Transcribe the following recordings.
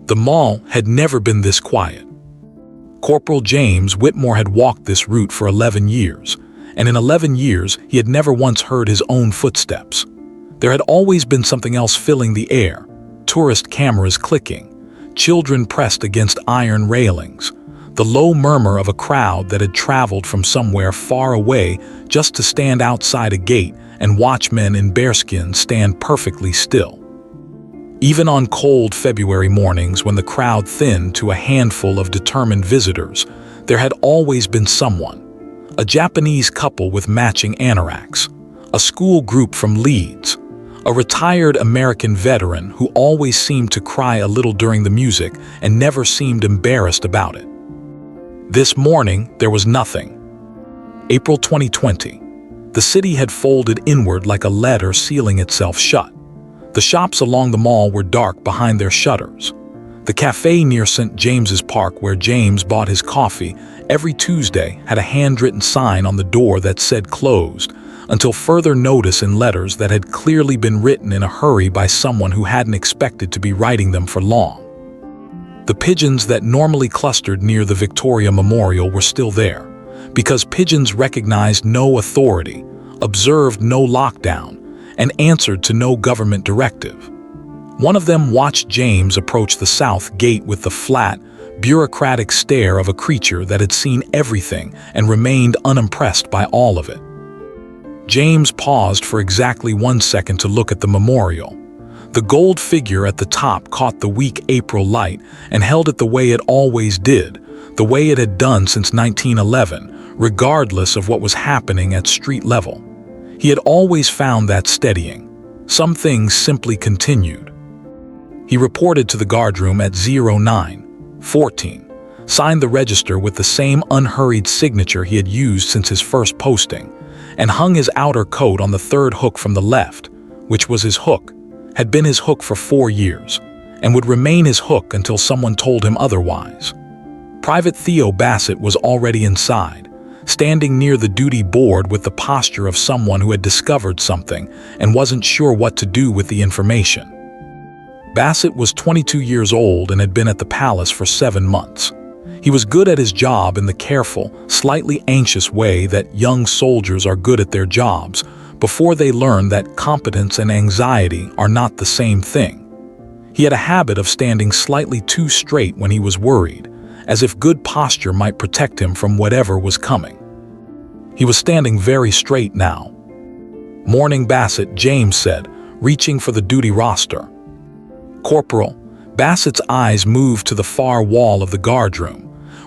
The mall had never been this quiet. Corporal James Whitmore had walked this route for 11 years, and in 11 years he had never once heard his own footsteps. There had always been something else filling the air: tourist cameras clicking, children pressed against iron railings, the low murmur of a crowd that had traveled from somewhere far away just to stand outside a gate and watch men in bearskins stand perfectly still. Even on cold February mornings when the crowd thinned to a handful of determined visitors, there had always been someone: a Japanese couple with matching anoraks, a school group from Leeds, a retired American veteran who always seemed to cry a little during the music and never seemed embarrassed about it. This morning, there was nothing. April 2020. The city had folded inward like a letter sealing itself shut. The shops along the mall were dark behind their shutters. The cafe near St. James's Park where James bought his coffee every Tuesday had a handwritten sign on the door that said closed, until further notice in letters that had clearly been written in a hurry by someone who hadn't expected to be writing them for long. The pigeons that normally clustered near the Victoria Memorial were still there, because pigeons recognized no authority, observed no lockdown, and answered to no government directive. One of them watched James approach the south gate with the flat, bureaucratic stare of a creature that had seen everything and remained unimpressed by all of it. James paused for exactly 1 second to look at the memorial. The gold figure at the top caught the weak April light and held it the way it always did, the way it had done since 1911, regardless of what was happening at street level. He had always found that steadying. Some things simply continued. He reported to the guardroom at 09:14, signed the register with the same unhurried signature he had used since his first posting, and hung his outer coat on the third hook from the left, which was his hook, had been his hook for 4 years, and would remain his hook until someone told him otherwise. Private Theo Bassett was already inside, standing near the duty board with the posture of someone who had discovered something and wasn't sure what to do with the information. Bassett was 22 years old and had been at the palace for 7 months. He was good at his job in the careful, slightly anxious way that young soldiers are good at their jobs before they learn that competence and anxiety are not the same thing. He had a habit of standing slightly too straight when he was worried, as if good posture might protect him from whatever was coming. He was standing very straight now. "Morning, Bassett," James said, reaching for the duty roster. "Corporal." Bassett's eyes moved to the far wall of the guardroom,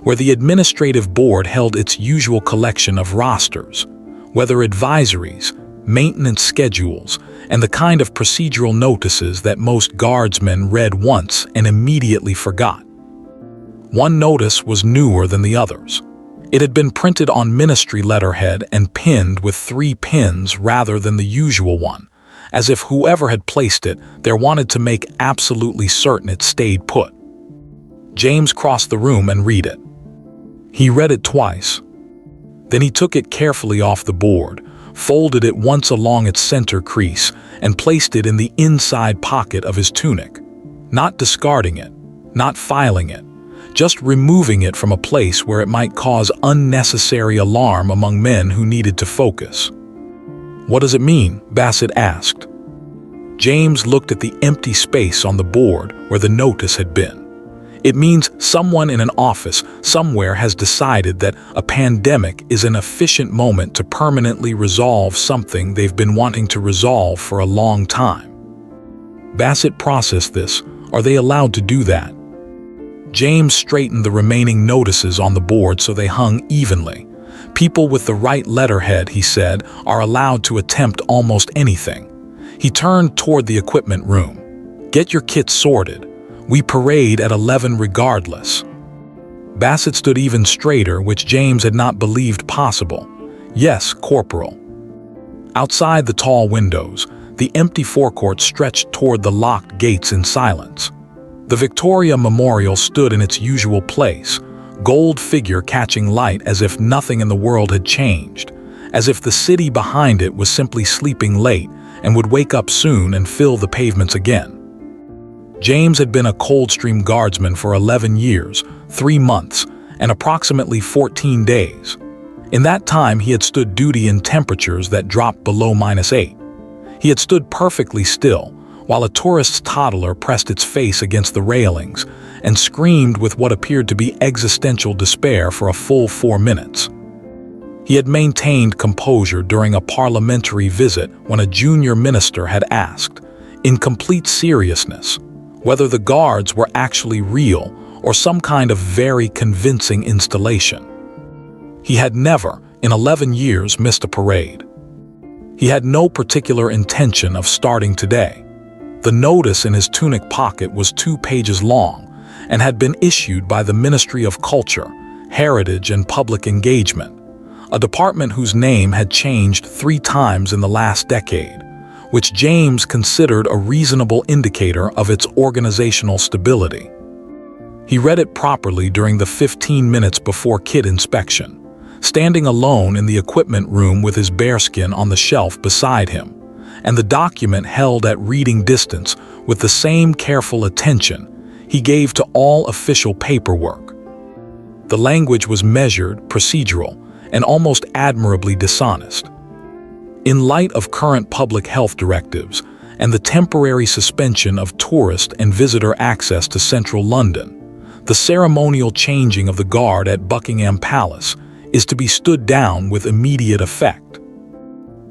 where the administrative board held its usual collection of rosters, weather advisories, maintenance schedules, and the kind of procedural notices that most guardsmen read once and immediately forgot. One notice was newer than the others. It had been printed on ministry letterhead and pinned with 3 pins rather than the usual one, as if whoever had placed it there wanted to make absolutely certain it stayed put. James crossed the room and read it. He read it twice. Then he took it carefully off the board, folded it once along its center crease, and placed it in the inside pocket of his tunic, not discarding it, not filing it, just removing it from a place where it might cause unnecessary alarm among men who needed to focus. "What does it mean?" Bassett asked. James looked at the empty space on the board where the notice had been. "It means someone in an office somewhere has decided that a pandemic is an efficient moment to permanently resolve something they've been wanting to resolve for a long time." Bassett processed this. Are they allowed to do that? James straightened the remaining notices on the board so they hung evenly. People with the right letterhead, he said, are allowed to attempt almost anything. He turned toward the equipment room. "Get your kits sorted. We parade at 11 regardless." Bassett stood even straighter, which James had not believed possible. "Yes, Corporal." Outside the tall windows, the empty forecourt stretched toward the locked gates in silence. The Victoria Memorial stood in its usual place, gold figure catching light as if nothing in the world had changed, as if the city behind it was simply sleeping late and would wake up soon and fill the pavements again. James had been a Coldstream Guardsman for 11 years, 3 months, and approximately 14 days. In that time, he had stood duty in temperatures that dropped below -8. He had stood perfectly still, while a tourist's toddler pressed its face against the railings and screamed with what appeared to be existential despair for a full 4 minutes. He had maintained composure during a parliamentary visit when a junior minister had asked, in complete seriousness, whether the guards were actually real or some kind of very convincing installation. He had never, in 11 years, missed a parade. He had no particular intention of starting today. The notice in his tunic pocket was 2 pages long and had been issued by the Ministry of Culture, Heritage and Public Engagement, a department whose name had changed 3 times in the last decade, which James considered a reasonable indicator of its organizational stability. He read it properly during the 15 minutes before kit inspection, standing alone in the equipment room with his bearskin on the shelf beside him, and the document held at reading distance with the same careful attention he gave to all official paperwork. The language was measured, procedural, and almost admirably dishonest. In light of current public health directives and the temporary suspension of tourist and visitor access to central London, the ceremonial changing of the guard at Buckingham Palace is to be stood down with immediate effect.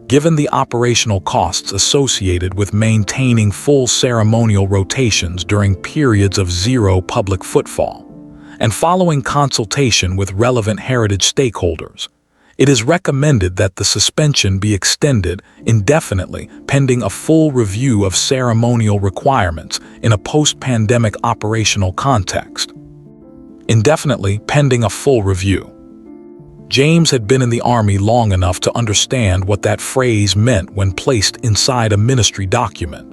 Given the operational costs associated with maintaining full ceremonial rotations during periods of zero public footfall, and following consultation with relevant heritage stakeholders, it is recommended that the suspension be extended indefinitely pending a full review of ceremonial requirements in a post-pandemic operational context. Indefinitely pending a full review. James had been in the army long enough to understand what that phrase meant when placed inside a ministry document.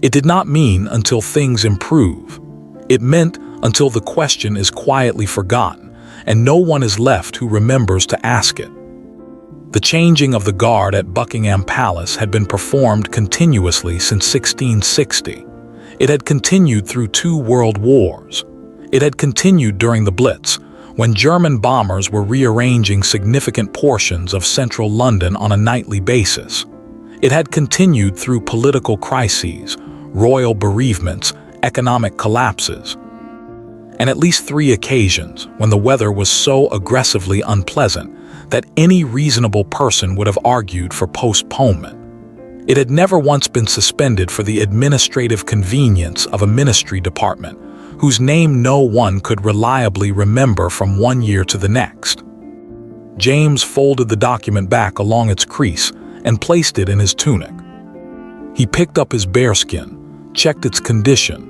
It did not mean until things improve. It meant until the question is quietly forgotten and no one is left who remembers to ask it. The changing of the guard at Buckingham Palace had been performed continuously since 1660. It had continued through 2 world wars. It had continued during the Blitz, when German bombers were rearranging significant portions of central London on a nightly basis. It had continued through political crises, royal bereavements, economic collapses, and at least 3 occasions when the weather was so aggressively unpleasant that any reasonable person would have argued for postponement. It had never once been suspended for the administrative convenience of a ministry department, whose name no one could reliably remember from one year to the next. James folded the document back along its crease and placed it in his tunic. He picked up his bearskin, checked its condition,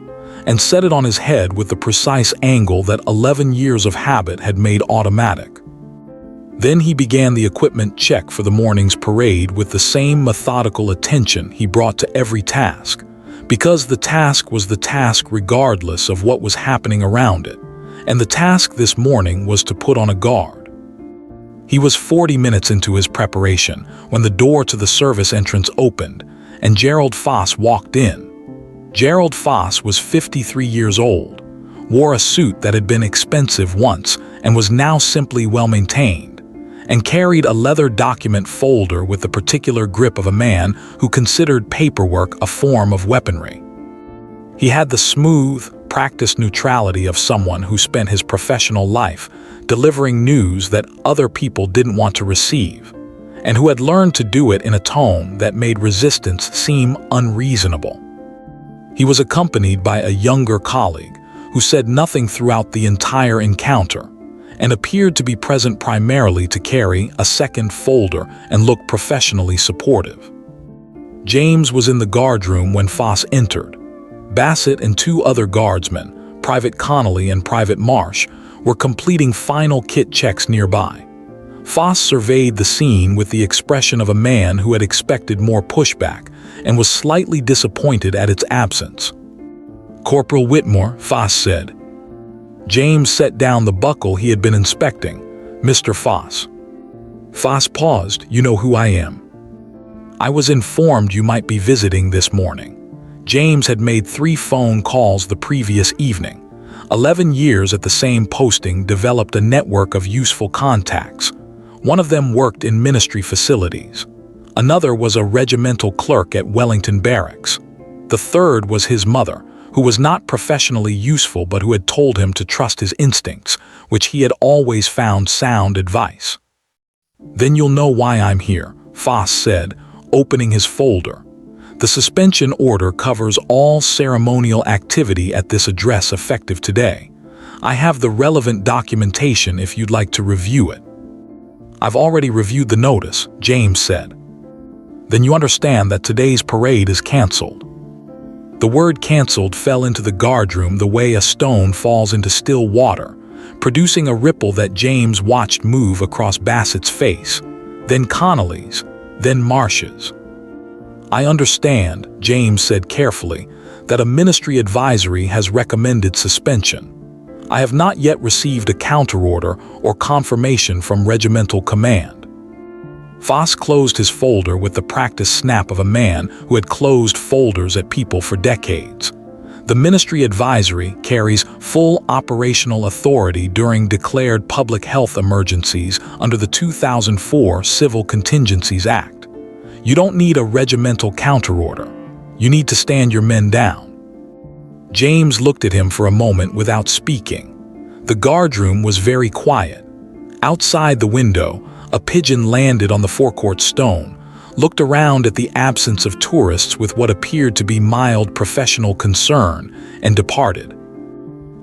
and set it on his head with the precise angle that 11 years of habit had made automatic. Then he began the equipment check for the morning's parade with the same methodical attention he brought to every task, because the task was the task regardless of what was happening around it, and the task this morning was to put on a guard. He was 40 minutes into his preparation when the door to the service entrance opened, and Gerald Foss walked in. Gerald Foss was 53 years old, wore a suit that had been expensive once and was now simply well-maintained, and carried a leather document folder with the particular grip of a man who considered paperwork a form of weaponry. He had the smooth, practiced neutrality of someone who spent his professional life delivering news that other people didn't want to receive, and who had learned to do it in a tone that made resistance seem unreasonable. He was accompanied by a younger colleague who said nothing throughout the entire encounter, and appeared to be present primarily to carry a second folder and look professionally supportive. James was in the guardroom when Foss entered. Bassett and 2 other guardsmen, Private Connolly and Private Marsh, were completing final kit checks nearby. Foss surveyed the scene with the expression of a man who had expected more pushback and was slightly disappointed at its absence. "Corporal Whitmore," Foss said. James set down the buckle he had been inspecting. "Mr. Foss." Foss paused. "You know who I am." "I was informed you might be visiting this morning." James had made 3 phone calls the previous evening. 11 years at the same posting developed a network of useful contacts. One of them worked in ministry facilities. Another was a regimental clerk at Wellington Barracks. The third was his mother, who was not professionally useful but who had told him to trust his instincts, which he had always found sound advice. "Then you'll know why I'm here," Foss said, opening his folder. "The suspension order covers all ceremonial activity at this address effective today. I have the relevant documentation if you'd like to review it." "I've already reviewed the notice," James said. "Then you understand that today's parade is canceled." The word canceled fell into the guardroom the way a stone falls into still water, producing a ripple that James watched move across Bassett's face, then Connolly's, then Marsh's. "I understand," James said carefully, "that a ministry advisory has recommended suspension. I have not yet received a counterorder or confirmation from regimental command." Foss closed his folder with the practiced snap of a man who had closed folders at people for decades. The ministry advisory carries full operational authority during declared public health emergencies under the 2004 Civil Contingencies Act. You don't need a regimental counterorder. You need to stand your men down. James looked at him for a moment without speaking. The guardroom was very quiet. Outside the window, a pigeon landed on the forecourt stone, looked around at the absence of tourists with what appeared to be mild professional concern, and departed.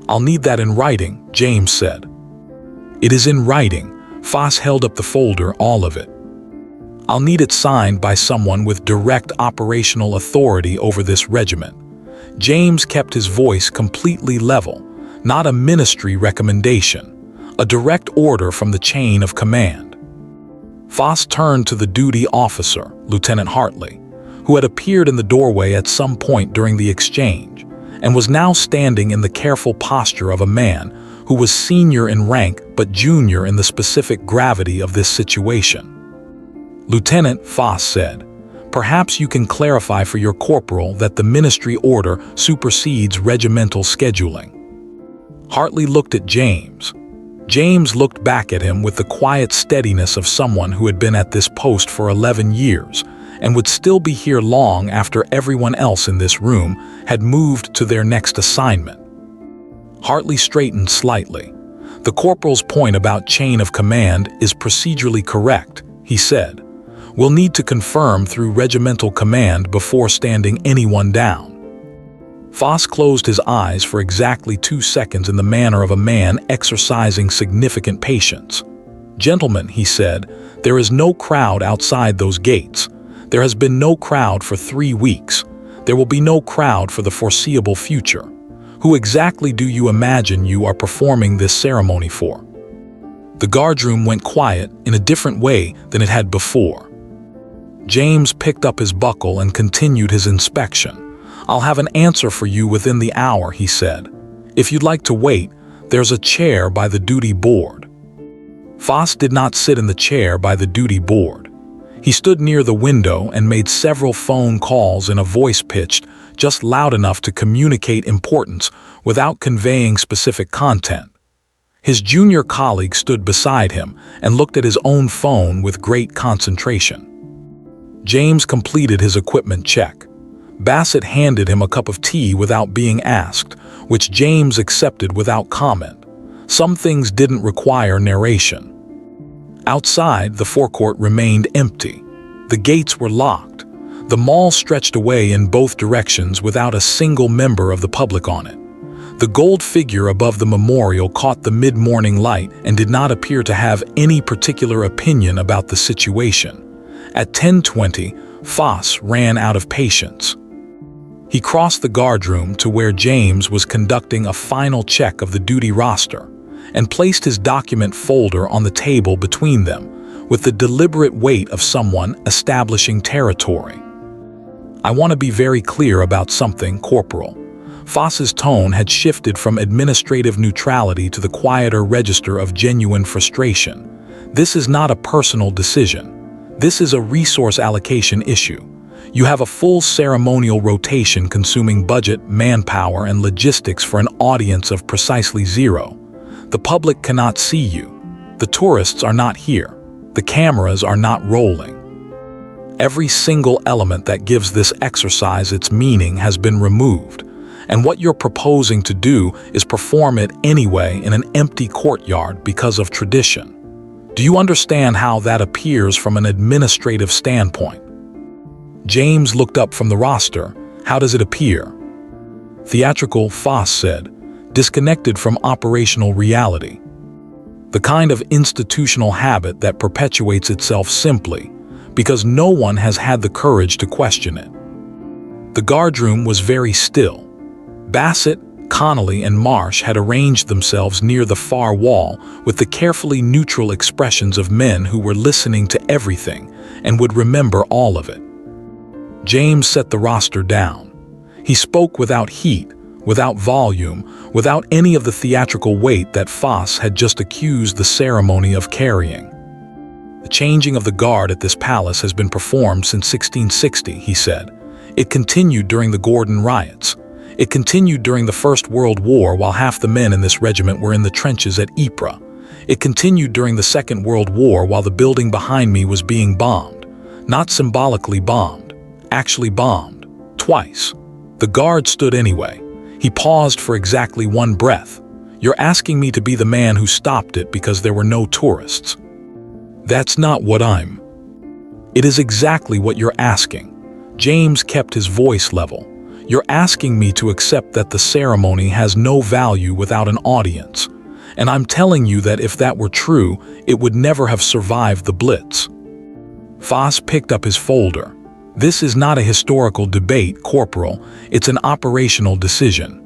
"I'll need that in writing," James said. "It is in writing." Foss held up the folder, all of it. "I'll need it signed by someone with direct operational authority over this regiment." James kept his voice completely level. "Not a ministry recommendation. A direct order from the chain of command." Foss turned to the duty officer, Lieutenant Hartley, who had appeared in the doorway at some point during the exchange, and was now standing in the careful posture of a man who was senior in rank but junior in the specific gravity of this situation. "Lieutenant," Foss said, "perhaps you can clarify for your corporal that the ministry order supersedes regimental scheduling." Hartley looked at James. James looked back at him with the quiet steadiness of someone who had been at this post for 11 years and would still be here long after everyone else in this room had moved to their next assignment. Hartley straightened slightly. "The corporal's point about chain of command is procedurally correct," he said. "We'll need to confirm through regimental command before standing anyone down." Foss closed his eyes for exactly 2 seconds in the manner of a man exercising significant patience. "Gentlemen," he said, "there is no crowd outside those gates. There has been no crowd for 3 weeks. There will be no crowd for the foreseeable future. Who exactly do you imagine you are performing this ceremony for?" The guardroom went quiet in a different way than it had before. James picked up his buckle and continued his inspection. "I'll have an answer for you within the hour," he said. "If you'd like to wait, there's a chair by the duty board." Foss did not sit in the chair by the duty board. He stood near the window and made several phone calls in a voice pitched just loud enough to communicate importance without conveying specific content. His junior colleague stood beside him and looked at his own phone with great concentration. James completed his equipment check. Bassett handed him a cup of tea without being asked, which James accepted without comment. Some things didn't require narration. Outside, the forecourt remained empty. The gates were locked. The mall stretched away in both directions without a single member of the public on it. The gold figure above the memorial caught the mid-morning light and did not appear to have any particular opinion about the situation. At 10:20, Foss ran out of patience. He crossed the guardroom to where James was conducting a final check of the duty roster and placed his document folder on the table between them with the deliberate weight of someone establishing territory. "I want to be very clear about something, Corporal." Foss's tone had shifted from administrative neutrality to the quieter register of genuine frustration. "This is not a personal decision. This is a resource allocation issue. You have a full ceremonial rotation consuming budget, manpower, and logistics for an audience of precisely zero. The public cannot see you. The tourists are not here. The cameras are not rolling. Every single element that gives this exercise its meaning has been removed, and what you're proposing to do is perform it anyway in an empty courtyard because of tradition. Do you understand how that appears from an administrative standpoint? James looked up from the roster. How does it appear? Theatrical, Foss said, disconnected from operational reality. The kind of institutional habit that perpetuates itself simply because no one has had the courage to question it. The guardroom was very still. Bassett, Connolly, and Marsh had arranged themselves near the far wall with the carefully neutral expressions of men who were listening to everything and would remember all of it. James set the roster down. He spoke without heat, without volume, without any of the theatrical weight that Foss had just accused the ceremony of carrying. The changing of the guard at this palace has been performed since 1660, he said. It continued during the Gordon riots. It continued during the First World War while half the men in this regiment were in the trenches at Ypres. It continued during the Second World War while the building behind me was being bombed. Not symbolically bombed, actually bombed. Twice. The guard stood anyway. He paused for exactly one breath. You're asking me to be the man who stopped it because there were no tourists. That's not what I'm. It is exactly what you're asking. James kept his voice level. You're asking me to accept that the ceremony has no value without an audience. And I'm telling you that if that were true, it would never have survived the Blitz. Foss picked up his folder. This is not a historical debate, Corporal. It's an operational decision.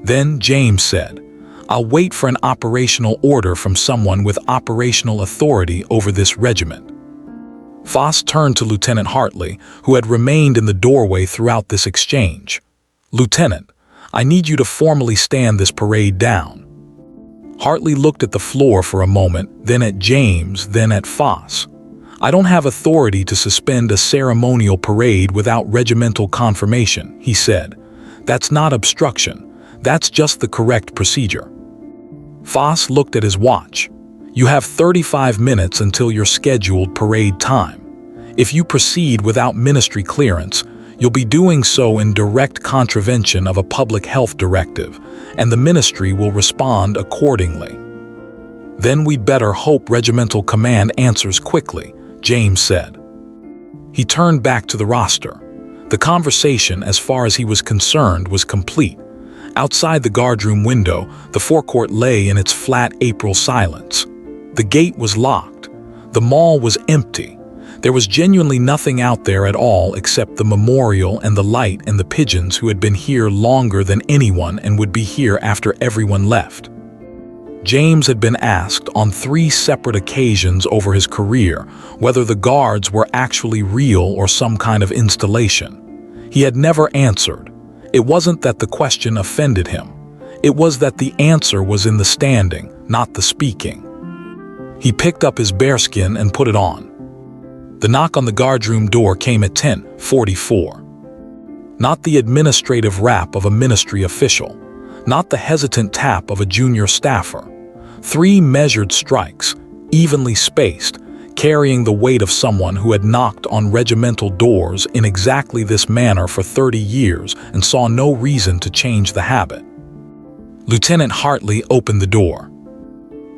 Then James said, I'll wait for an operational order from someone with operational authority over this regiment. Foss turned to Lieutenant Hartley, who had remained in the doorway throughout this exchange. Lieutenant, I need you to formally stand this parade down. Hartley looked at the floor for a moment, then at James, then at Foss. I don't have authority to suspend a ceremonial parade without regimental confirmation, he said. That's not obstruction. That's just the correct procedure. Foss looked at his watch. You have 35 minutes until your scheduled parade time. If you proceed without ministry clearance, you'll be doing so in direct contravention of a public health directive, and the ministry will respond accordingly. Then we'd better hope regimental command answers quickly, James said. He turned back to the roster. The conversation, as far as he was concerned, was complete. Outside the guardroom window, the forecourt lay in its flat April silence. The gate was locked. The mall was empty. There was genuinely nothing out there at all except the memorial and the light and the pigeons who had been here longer than anyone and would be here after everyone left. James had been asked on 3 separate occasions over his career whether the guards were actually real or some kind of installation. He had never answered. It wasn't that the question offended him. It was that the answer was in the standing, not the speaking. He picked up his bearskin and put it on. The knock on the guardroom door came at 10:44. Not the administrative rap of a ministry official, not the hesitant tap of a junior staffer. 3 measured strikes, evenly spaced, carrying the weight of someone who had knocked on regimental doors in exactly this manner for 30 years and saw no reason to change the habit. Lieutenant Hartley opened the door.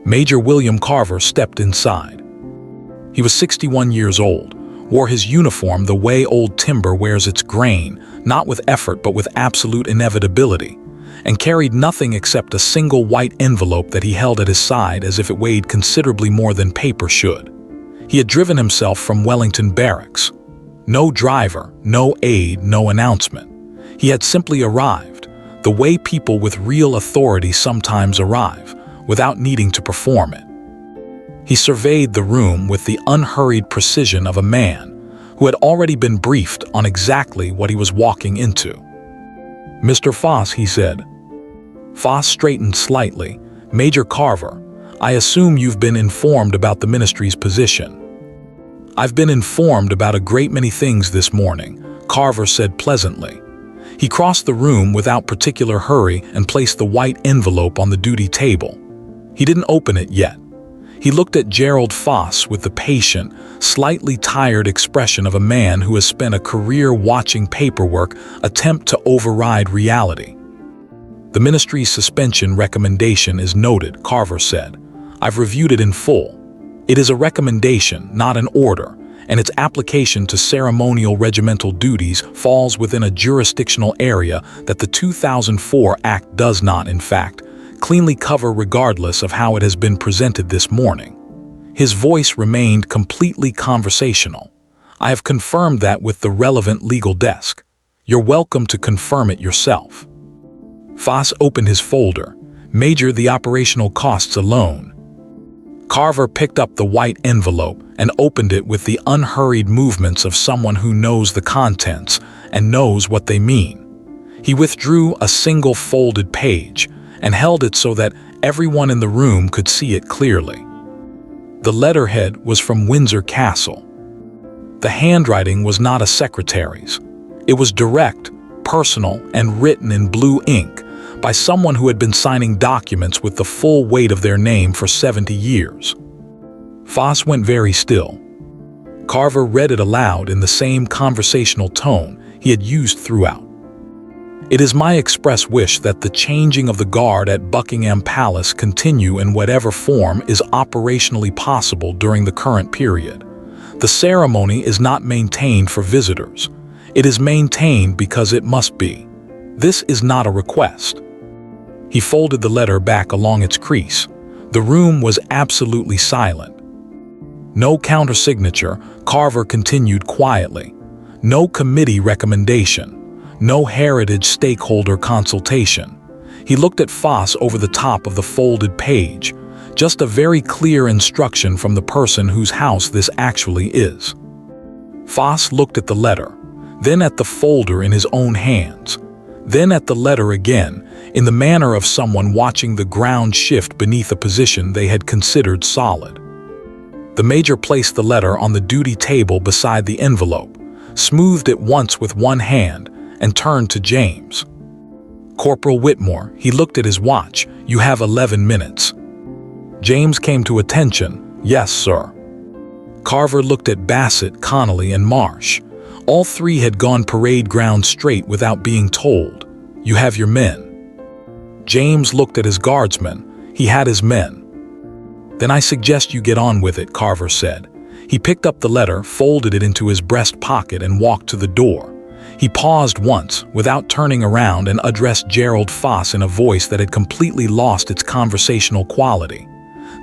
Major William Carver stepped inside. He was 61 years old, wore his uniform the way old timber wears its grain, not with effort but with absolute inevitability, and carried nothing except a single white envelope that he held at his side as if it weighed considerably more than paper should. He had driven himself from Wellington Barracks. No driver, no aide, no announcement. He had simply arrived, the way people with real authority sometimes arrive, without needing to perform it. He surveyed the room with the unhurried precision of a man who had already been briefed on exactly what he was walking into. Mr. Foss, he said. Foss straightened slightly. Major Carver, I assume you've been informed about the ministry's position. "I've been informed about a great many things this morning," Carver said pleasantly. He crossed the room without particular hurry and placed the white envelope on the duty table. He didn't open it yet. He looked at Gerald Foss with the patient, slightly tired expression of a man who has spent a career watching paperwork attempt to override reality. "The ministry's suspension recommendation is noted," Carver said. "I've reviewed it in full. It is a recommendation, not an order, and its application to ceremonial regimental duties falls within a jurisdictional area that the 2004 Act does not, in fact, cleanly cover regardless of how it has been presented this morning." His voice remained completely conversational. "I have confirmed that with the relevant legal desk. You're welcome to confirm it yourself." Foss opened his folder. "Major, the operational costs alone." Carver picked up the white envelope and opened it with the unhurried movements of someone who knows the contents and knows what they mean. He withdrew a single folded page and held it so that everyone in the room could see it clearly. The letterhead was from Windsor Castle. The handwriting was not a secretary's. It was direct, personal, and written in blue ink by someone who had been signing documents with the full weight of their name for 70 years. Foss went very still. Carver read it aloud in the same conversational tone he had used throughout. "It is my express wish that the changing of the guard at Buckingham Palace continue in whatever form is operationally possible during the current period. The ceremony is not maintained for visitors. It is maintained because it must be. This is not a request." He folded the letter back along its crease. The room was absolutely silent. No countersignature, Carver continued quietly. No committee recommendation. No heritage stakeholder consultation. He looked at Foss over the top of the folded page. Just a very clear instruction from the person whose house this actually is. Foss looked at the letter, then at the folder in his own hands, then at the letter again, in the manner of someone watching the ground shift beneath a position they had considered solid. The major placed the letter on the duty table beside the envelope, smoothed it once with one hand, and turned to James. "Corporal Whitmore," he looked at his watch, "you have 11 minutes." James came to attention. "Yes, sir." Carver looked at Bassett, Connolly, and Marsh. All three had gone parade ground straight without being told. "You have your men." James looked at his guardsmen. He had his men. "Then I suggest you get on with it," Carver said. He picked up the letter, folded it into his breast pocket, and walked to the door. He paused once, without turning around, and addressed Gerald Foss in a voice that had completely lost its conversational quality.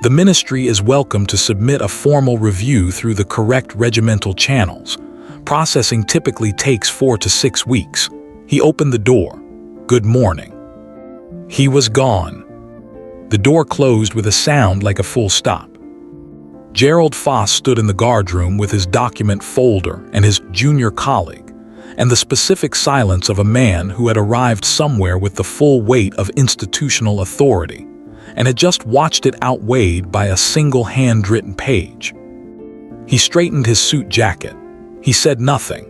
"The ministry is welcome to submit a formal review through the correct regimental channels. Processing typically takes 4 to 6 weeks. He opened the door. "Good morning." He was gone. The door closed with a sound like a full stop. Gerald Foss stood in the guardroom with his document folder and his junior colleague, and the specific silence of a man who had arrived somewhere with the full weight of institutional authority, and had just watched it outweighed by a single handwritten page. He straightened his suit jacket. He said nothing.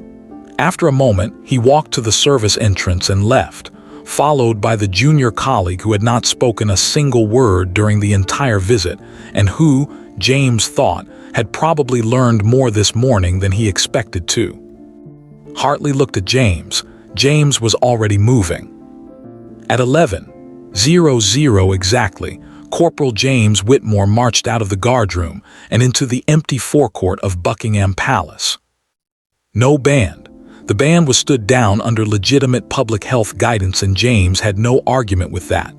After a moment, he walked to the service entrance and left, followed by the junior colleague who had not spoken a single word during the entire visit, and who, James thought, had probably learned more this morning than he expected to. Hartley looked at James. James was already moving. At 11:00 exactly, Corporal James Whitmore marched out of the guardroom and into the empty forecourt of Buckingham Palace. No band. The band was stood down under legitimate public health guidance, and James had no argument with that.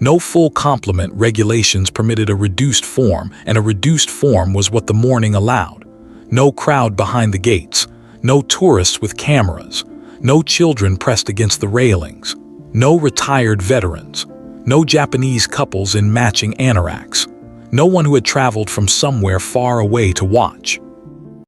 No full complement regulations permitted a reduced form, and a reduced form was what the morning allowed. No crowd behind the gates. No tourists with cameras. No children pressed against the railings. No retired veterans. No Japanese couples in matching anoraks. No one who had traveled from somewhere far away to watch.